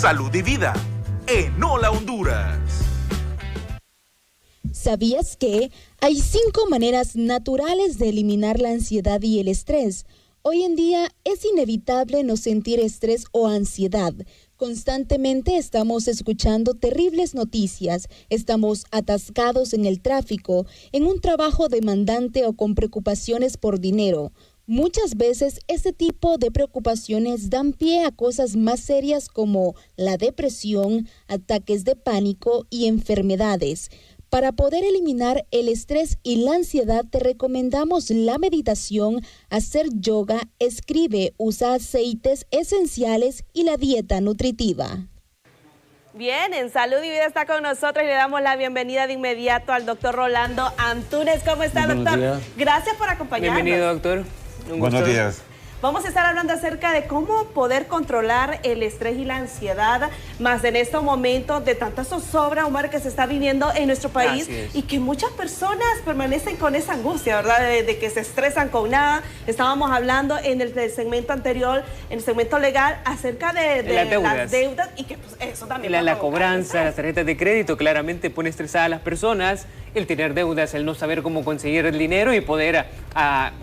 Salud y Vida, en Hola Honduras. ¿Sabías que hay 5 maneras naturales de eliminar la ansiedad y el estrés? Hoy en día es inevitable no sentir estrés o ansiedad. Constantemente estamos escuchando terribles noticias, estamos atascados en el tráfico, en un trabajo demandante o con preocupaciones por dinero. Muchas veces este tipo de preocupaciones dan pie a cosas más serias como la depresión, ataques de pánico y enfermedades. Para poder eliminar el estrés y la ansiedad, te recomendamos la meditación, hacer yoga, escribe, usa aceites esenciales y la dieta nutritiva. Bien, en Salud y Vida está con nosotros y le damos la bienvenida de inmediato al doctor Rolando Antúnez. ¿Cómo está, doctor? Días. Gracias por acompañarnos. Bienvenido, doctor. Buenos días. Vamos a estar hablando acerca de cómo poder controlar el estrés y la ansiedad, más en estos momentos de tanta zozobra, Omar, que se está viviendo en nuestro país y que muchas personas permanecen con esa angustia, ¿verdad? De que se estresan con nada. Estábamos hablando en el segmento anterior, en el segmento legal, acerca de las deudas y que pues, eso también... La cobranza, las tarjetas de crédito claramente pone estresadas a las personas, el tener deudas, el no saber cómo conseguir el dinero y poder a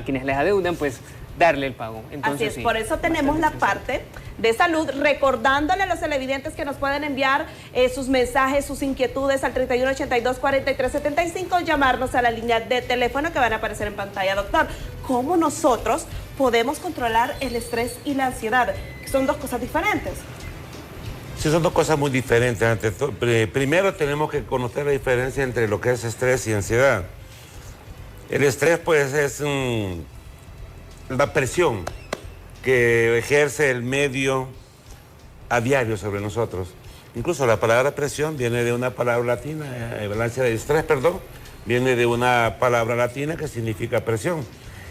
quienes les adeudan, pues darle el pago. Entonces, así es, por eso tenemos la parte de salud, recordándole a los televidentes que nos pueden enviar sus mensajes, sus inquietudes al 3182-4375, llamarnos a la línea de teléfono que van a aparecer en pantalla. Doctor, ¿cómo nosotros podemos controlar el estrés y la ansiedad? Que son dos cosas diferentes. Sí, son dos cosas muy diferentes. Primero tenemos que conocer la diferencia entre lo que es estrés y ansiedad. El estrés, pues, es la presión que ejerce el medio a diario sobre nosotros. Incluso la palabra presión viene de una palabra latina, estrés, perdón, viene de una palabra latina que significa presión.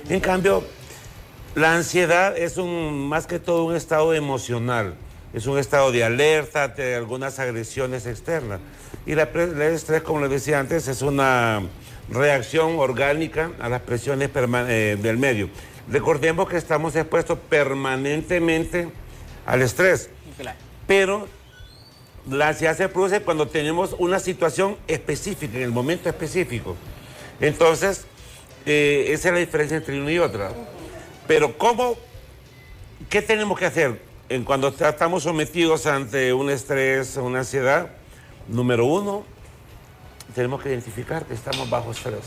En cambio, la ansiedad es más que todo un estado emocional, es un estado de alerta de algunas agresiones externas. Y el estrés, como les decía antes, es una reacción orgánica a las presiones del medio. Recordemos que estamos expuestos permanentemente al estrés, claro. Pero la ansiedad se produce cuando tenemos una situación específica, en el momento específico. Entonces, esa es la diferencia entre una y otra. Pero ¿qué tenemos que hacer cuando estamos sometidos ante un estrés, una ansiedad? Número 1, tenemos que identificar que estamos bajo estrés,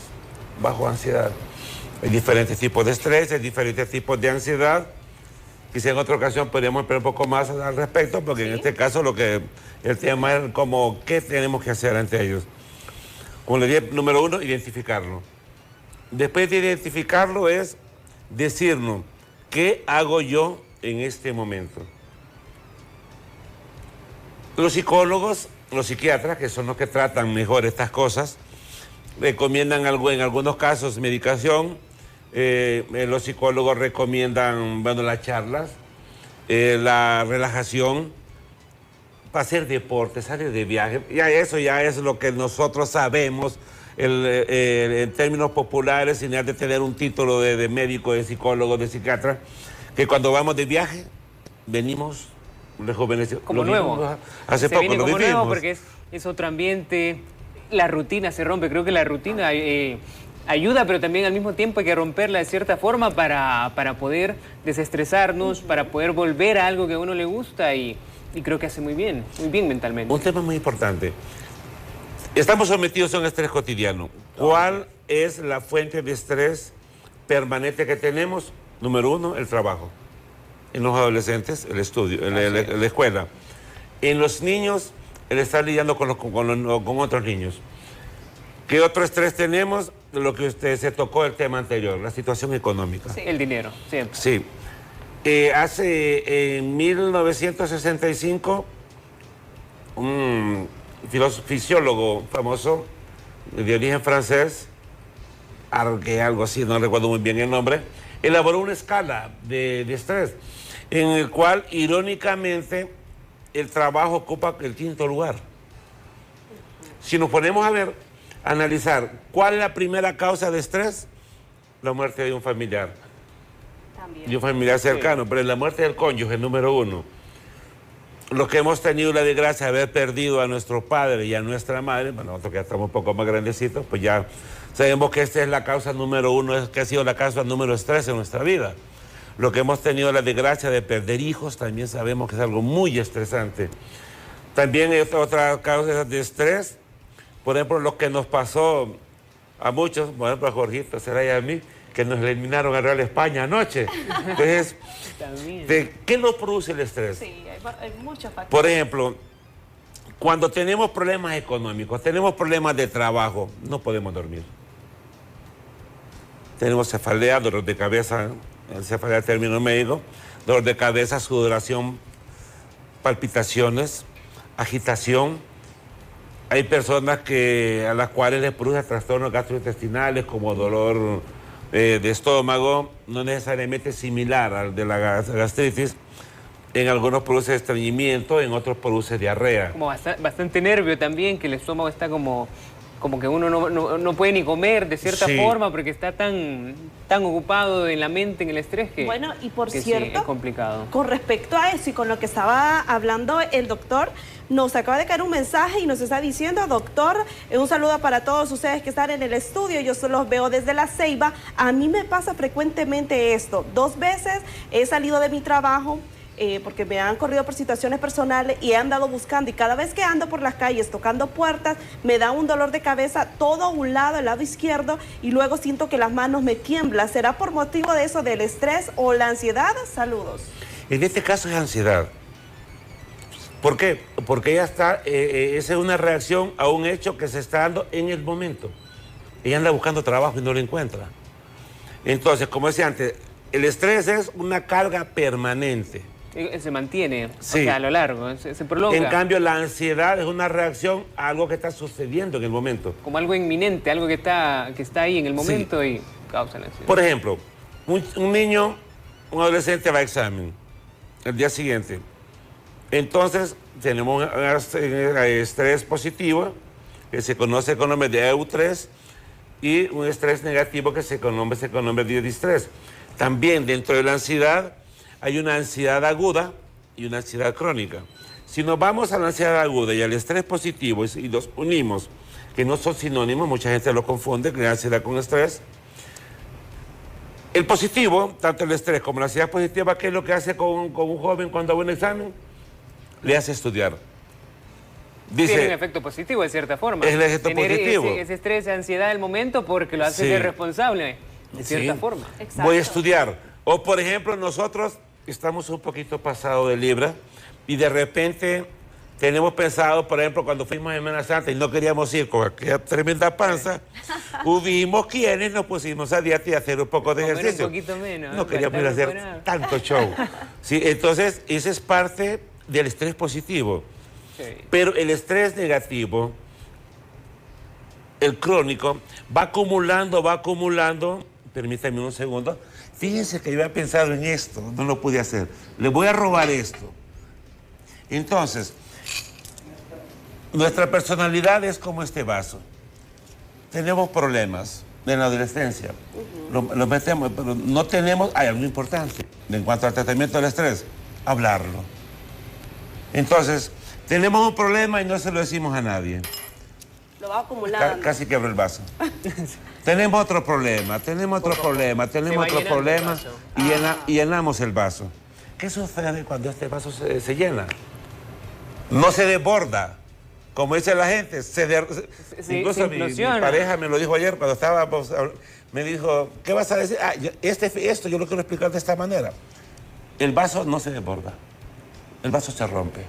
bajo ansiedad. Hay diferentes tipos de estrés, hay diferentes tipos de ansiedad. Quizá en otra ocasión podríamos ver un poco más al respecto, porque en este caso el tema es como qué tenemos que hacer ante ellos. Como le dije, número 1, identificarlo. Después de identificarlo es decirnos, ¿qué hago yo en este momento? Los psicólogos, los psiquiatras, que son los que tratan mejor estas cosas, recomiendan en algunos casos medicación. Los psicólogos recomiendan, las charlas, la relajación, para hacer deporte, salir de viaje. Eso ya es lo que nosotros sabemos en términos populares, sin de tener un título de médico, de psicólogo, de psiquiatra, que cuando vamos de viaje, venimos rejuvenecidos. Como nuevo. Hace poco viene lo como vivimos. nuevo porque es otro ambiente, la rutina se rompe. Creo que la rutina ayuda, pero también al mismo tiempo hay que romperla de cierta forma para poder desestresarnos, para poder volver a algo que a uno le gusta y creo que hace muy bien mentalmente. Un tema muy importante. Estamos sometidos a un estrés cotidiano. ¿Cuál es la fuente de estrés permanente que tenemos? Número 1, el trabajo. En los adolescentes, el estudio, la escuela. En los niños, el estar lidiando con otros niños. ¿Qué otro estrés tenemos? Lo que usted se tocó el tema anterior, la situación económica. Sí. El dinero, siempre. Sí. En 1965, un fisiólogo famoso de origen francés, algo así, no recuerdo muy bien el nombre, elaboró una escala de estrés, en el cual, irónicamente, el trabajo ocupa el 5º lugar. Si nos ponemos a analizar cuál es la primera causa de estrés, la muerte de un familiar. También. De un familiar cercano, pero la muerte del cónyuge, número 1. los que hemos tenido la desgracia de haber perdido a nuestro padre y a nuestra madre, bueno, nosotros que ya estamos un poco más grandecitos, pues ya sabemos que esta es la causa número uno, que ha sido la causa número 3 en nuestra vida. Lo que hemos tenido la desgracia de perder hijos, también sabemos que es algo muy estresante. También hay otra causa de estrés, por ejemplo, lo que nos pasó a muchos, por ejemplo a Jorgito, será y a mí, que nos eliminaron a Real España anoche. Entonces, ¿qué nos produce el estrés? Sí, hay muchos factores. Por ejemplo, cuando tenemos problemas económicos, tenemos problemas de trabajo, no podemos dormir. Tenemos cefalea, dolor de cabeza, cefalea término médico, dolor de cabeza, sudoración, palpitaciones, agitación. Hay personas a las cuales les produce trastornos gastrointestinales como dolor de estómago, no necesariamente similar al de la gastritis. En algunos produce estreñimiento, en otros produce diarrea. Como bastante nervio también, que el estómago está como que uno no puede ni comer de cierta forma porque está tan ocupado en la mente, en el estrés que... Bueno, y por que cierto, sí, es complicado. Con respecto a eso y con lo que estaba hablando el doctor, nos acaba de caer un mensaje y nos está diciendo, doctor, un saludo para todos ustedes que están en el estudio, yo los veo desde La Ceiba. A mí me pasa frecuentemente esto, 2 veces he salido de mi trabajo, porque me han corrido por situaciones personales y he andado buscando, y cada vez que ando por las calles tocando puertas me da un dolor de cabeza todo a un lado, el lado izquierdo, y luego siento que las manos me tiemblan. ¿Será por motivo de eso, del estrés o la ansiedad? Saludos. En este caso es ansiedad. ¿Por qué? Porque ella está, esa es una reacción a un hecho que se está dando en el momento. Ella anda buscando trabajo y no lo encuentra. Entonces, como decía antes, el estrés es una carga permanente. Se mantiene, sí, o sea, a lo largo, se prolonga. En cambio, la ansiedad es una reacción a algo que está sucediendo en el momento. Como algo inminente, algo que está ahí en el momento, sí, y causa la ansiedad. Por ejemplo, un niño, un adolescente va a examen el día siguiente. Entonces, tenemos un estrés positivo, que se conoce con nombre de EU3, y un estrés negativo que se conoce con nombre de distrés. También dentro de la ansiedad hay una ansiedad aguda y una ansiedad crónica. Si nos vamos a la ansiedad aguda y al estrés positivo y los unimos, que no son sinónimos, mucha gente lo confunde, que ansiedad con estrés. El positivo, tanto el estrés como la ansiedad positiva, ¿qué es lo que hace con un joven cuando va a un examen? Le hace estudiar. Dice, tiene un efecto positivo de cierta forma. Es el efecto tener positivo. Ese estrés, esa ansiedad del momento porque lo hace ser responsable de cierta forma. Exacto. Voy a estudiar. O por ejemplo, nosotros estamos un poquito pasados de libra y de repente tenemos pensado, por ejemplo, cuando fuimos a Semana Santa y no queríamos ir con aquella tremenda panza, hubimos quienes nos pusimos a dieta y a hacer un poco de ejercicio. Un poquito menos. No queríamos ir a hacer tanto show. Sí, entonces, esa es parte del estrés positivo. Sí. Pero el estrés negativo, el crónico, va acumulando, permítame un segundo. Fíjense que yo había pensado en esto, no lo pude hacer. Le voy a robar esto. Entonces, nuestra personalidad es como este vaso. Tenemos problemas en la adolescencia. Lo metemos, pero no tenemos... Hay algo importante en cuanto al tratamiento del estrés, hablarlo. Entonces, tenemos un problema y no se lo decimos a nadie. Lo va acumulando. Casi quebro el vaso. Tenemos otro problema y llenamos el vaso. ¿Qué sucede cuando este vaso se llena? No se desborda, como dice la gente. Incluso mi pareja me lo dijo ayer cuando estábamos, me dijo, ¿qué vas a decir? Esto yo lo quiero explicar de esta manera. El vaso no se desborda, el vaso se rompe.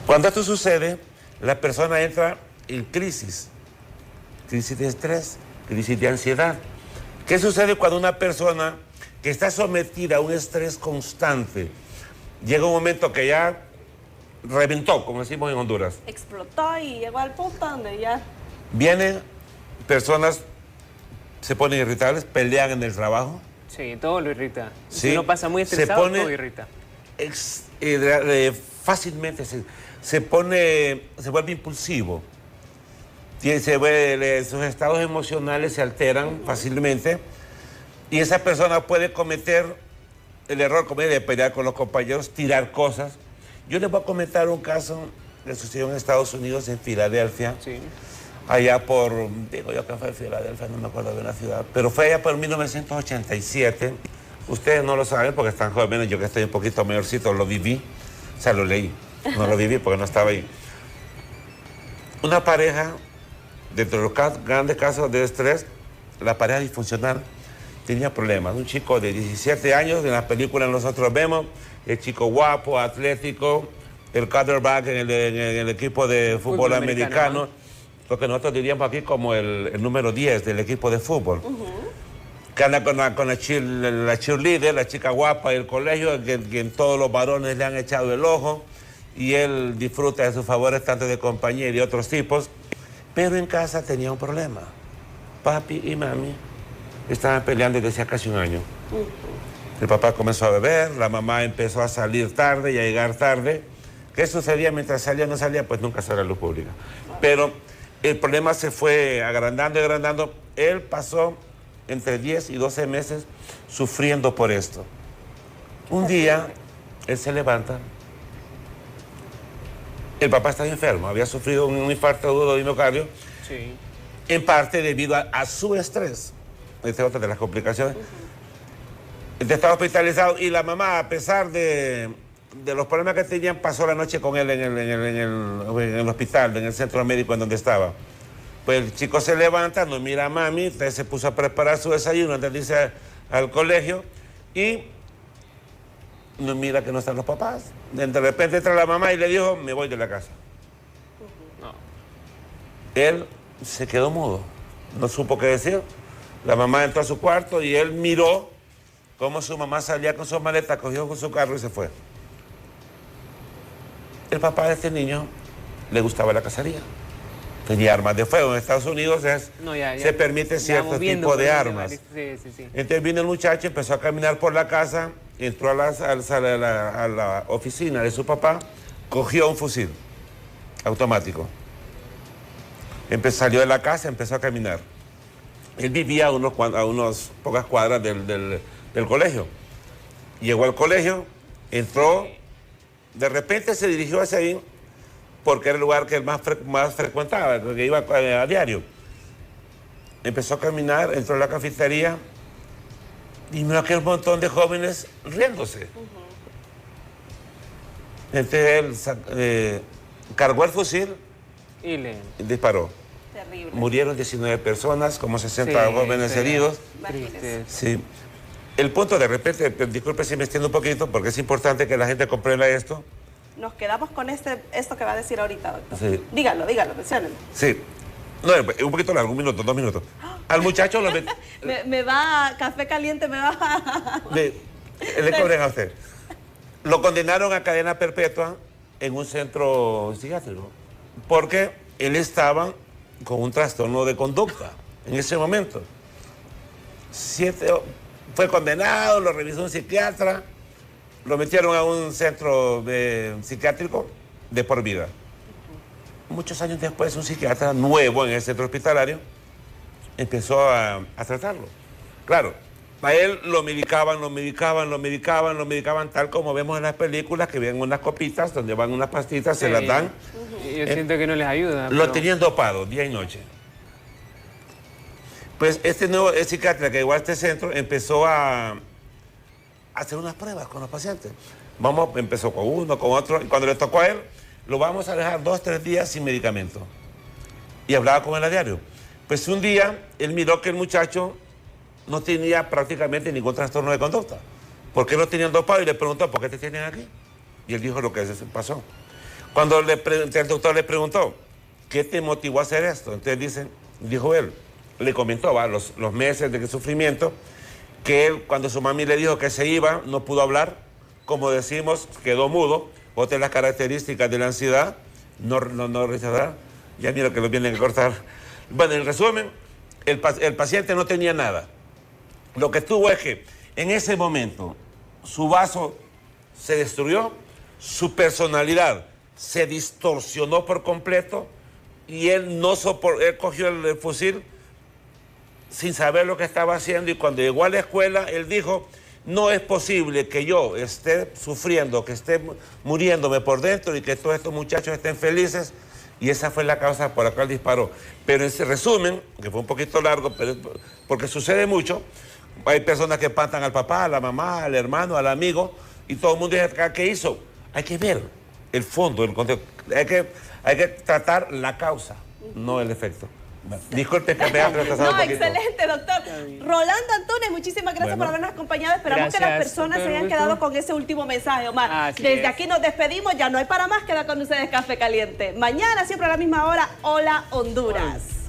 Cuando esto sucede, la persona entra en crisis de estrés, crisis de ansiedad. ¿Qué sucede cuando una persona que está sometida a un estrés constante llega un momento que ya reventó, como decimos en Honduras? Explotó y llegó al punto donde ya... Vienen personas, se ponen irritables, pelean en el trabajo. Sí, todo lo irrita. Sí, si uno pasa muy estresado, todo irrita. Fácilmente se vuelve impulsivo. Sus estados emocionales se alteran fácilmente y esa persona puede cometer el error como de pelear con los compañeros, tirar cosas. Yo les voy a comentar un caso que sucedió en Estados Unidos, en Filadelfia. Sí. Allá por, digo yo que fue Filadelfia, no me acuerdo de la ciudad, pero fue allá por 1987. Ustedes no lo saben porque están jóvenes, yo que estoy un poquito mayorcito, lo viví, o sea, lo leí, no lo viví porque no estaba ahí. Una pareja, dentro de los grandes casos de estrés, la pareja disfuncional tenía problemas. Un chico de 17 años, en las películas nosotros vemos, el chico guapo, atlético, el quarterback en el equipo de fútbol americano, ¿no? Lo que nosotros diríamos aquí como el número 10 del equipo de fútbol. Que anda con la cheerleader, la chica guapa del colegio, que en todos los varones le han echado el ojo, y él disfruta de sus favores tanto de compañía y de otros tipos, pero en casa tenía un problema. Papi y mami estaban peleando desde hace casi un año. El papá comenzó a beber, la mamá empezó a salir tarde y a llegar tarde. ¿Qué sucedía mientras salía o no salía? Pues nunca salió a la luz pública. Pero el problema se fue agrandando y agrandando. Él pasó entre 10 y 12 meses sufriendo por esto. Un día, él se levanta. El papá estaba enfermo, había sufrido un infarto agudo de miocardio, Sí. en parte debido a su estrés. Esta es otra de las complicaciones. Estaba hospitalizado y la mamá, a pesar de los problemas que tenían, pasó la noche con él en el hospital, en el centro médico en donde estaba. Pues el chico se levanta, nos mira a mami, entonces se puso a preparar su desayuno antes de irse al colegio y nos mira que no están los papás. De repente entra la mamá y le dijo, me voy de la casa. No. Él se quedó mudo, no supo qué decir. La mamá entró a su cuarto y él miró cómo su mamá salía con sus maletas, cogió con su carro y se fue. El papá de este niño le gustaba la cacería. Tenía armas de fuego. En Estados Unidos se permite cierto tipo de armas. Sí. Entonces vino el muchacho, empezó a caminar por la casa, entró a la oficina de su papá, cogió un fusil automático. Salió de la casa, empezó a caminar. Él vivía a unas pocas cuadras del colegio. Llegó al colegio, entró, de repente se dirigió hacia ahí, porque era el lugar que él más frecuentaba, que iba a diario. Empezó a caminar, entró a la cafetería y miró aquel montón de jóvenes riéndose. Entonces él cargó el fusil Y disparó. Terrible. Murieron 19 personas, como 60 jóvenes heridos. Imagínese. Sí. El punto, de repente, disculpe si me extiendo un poquito, porque es importante que la gente comprenda esto. Nos quedamos con esto que va a decir ahorita, doctor. Sí. Dígalo, menciónenlo. Sí. No, un poquito largo, 1 minuto, 2 minutos. Al muchacho lo me va, café caliente me va. le cobren a usted. Lo condenaron a cadena perpetua en un centro psiquiátrico, porque él estaba con un trastorno de conducta en ese momento. Fue condenado, lo revisó un psiquiatra, lo metieron a un centro psiquiátrico de por vida. Muchos años después, un psiquiatra nuevo en el centro hospitalario empezó a tratarlo. Claro, a él lo medicaban, tal como vemos en las películas, que vienen unas copitas donde van unas pastitas, se las dan. Yo siento que no les ayuda. Lo tenían dopado día y noche. Pues este nuevo psiquiatra que llegó a este centro empezó a hacer unas pruebas con los pacientes. Empezó con uno, con otro, y cuando le tocó a él, lo vamos a dejar 2 o 3 días sin medicamento. Y hablaba con él a diario. Pues un día, él miró que el muchacho no tenía prácticamente ningún trastorno de conducta. ¿Por qué lo tenían dopado? Y le preguntó, ¿por qué te tienen aquí? Y él dijo lo que pasó. Cuando el doctor le preguntó, ¿qué te motivó a hacer esto? Entonces dijo él, le comentó los meses de sufrimiento, que él, cuando su mami le dijo que se iba, no pudo hablar, como decimos, quedó mudo. Otra de las características de la ansiedad, no rechazar. Ya mira que lo vienen a cortar. Bueno, en resumen, el paciente no tenía nada. Lo que tuvo es que en ese momento su vaso se destruyó, su personalidad se distorsionó por completo y él él cogió el fusil sin saber lo que estaba haciendo, y cuando llegó a la escuela, él dijo, No es posible que yo esté sufriendo, que esté muriéndome por dentro y que todos estos muchachos estén felices. Y esa fue la causa por la cual disparó. Pero en ese resumen, que fue un poquito largo, pero porque sucede mucho, hay personas que espantan al papá, a la mamá, al hermano, al amigo, y todo el mundo dice, ¿qué hizo? Hay que ver el fondo, el contexto. Hay que tratar la causa, no el efecto. Disculpe que me haya retrasado un poquito. Excelente, doctor. Rolando Antunes, muchísimas gracias por habernos acompañado. Esperamos que las personas se hayan quedado con ese último mensaje, Omar. Desde aquí nos despedimos, ya no hay para más, queda con ustedes Café Caliente. Mañana, siempre a la misma hora, Hola Honduras.